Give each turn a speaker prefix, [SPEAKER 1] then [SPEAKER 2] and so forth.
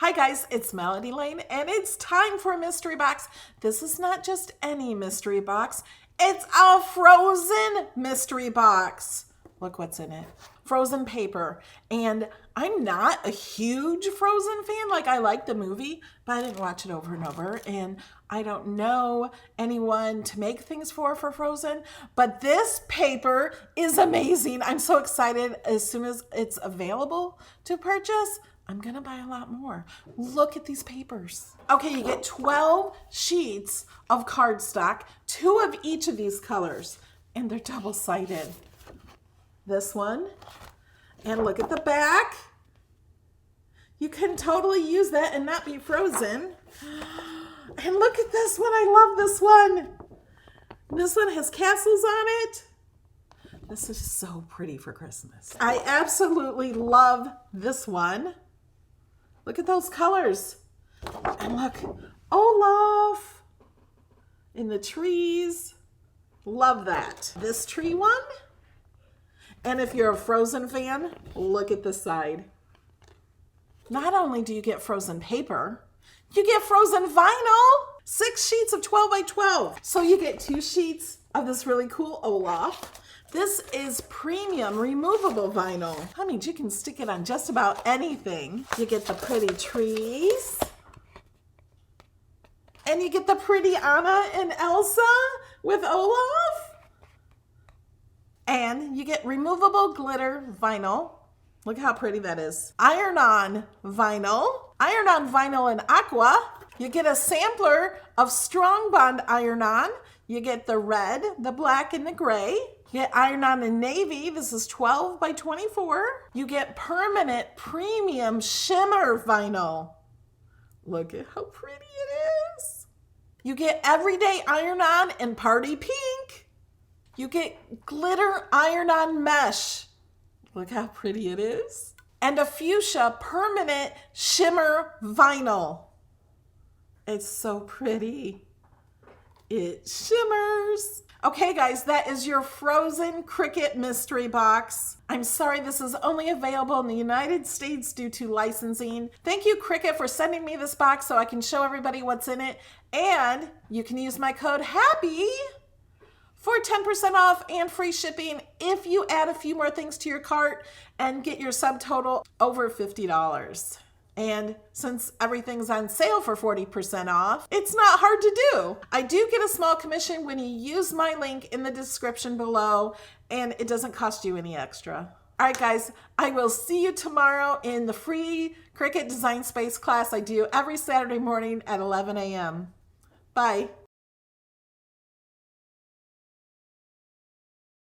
[SPEAKER 1] Hi guys, it's Melody Lane and it's time for a mystery box. This is not just any mystery box, it's a Frozen mystery box. Look what's in it. Frozen paper. And I'm not a huge Frozen fan. Like, I like the movie, but I didn't watch it over and over. And I don't know anyone to make things for Frozen. But this paper is amazing. I'm so excited. As soon as it's available to purchase, I'm gonna buy a lot more. Look at these papers. Okay, you get 12 sheets of cardstock, 2 of each of these colors, and they're double-sided. This one, and look at the back. You can totally use that and not be frozen. And look at this one, I love this one. This one has castles on it. This is so pretty for Christmas. I absolutely love this one. Look at those colors. And look, Olaf in the trees. Love that. This tree one. And if you're a Frozen fan, look at the side. Not only do you get Frozen paper, you get Frozen vinyl. 6 sheets of 12 by 12. So you get 2 sheets of this really cool Olaf. This is premium removable vinyl. That means you can stick it on just about anything. You get the pretty trees. And you get the pretty Anna and Elsa with Olaf. And you get removable glitter vinyl. Look how pretty that is. Iron-on vinyl. Iron-on vinyl in aqua. You get a sampler of Strong Bond iron-on. You get the red, the black, and the gray. You get iron-on in navy. This is 12 by 24. You get permanent premium shimmer vinyl. Look at how pretty it is. You get everyday iron-on in party pink. You get glitter iron-on mesh. Look how pretty it is. And a fuchsia permanent shimmer vinyl. It's so pretty. It shimmers. Okay guys, that is your Frozen Cricut mystery box. I'm sorry this is only available in the United States due to licensing. Thank you Cricut for sending me this box so I can show everybody what's in it. And you can use my code HAPPY for 10% off and free shipping if you add a few more things to your cart and get your subtotal over $50. And since everything's on sale for 40% off, it's not hard to do. I do get a small commission when you use my link in the description below, and it doesn't cost you any extra. All right, guys, I will see you tomorrow in the free Cricut Design Space class I do every Saturday morning at 11 a.m. Bye.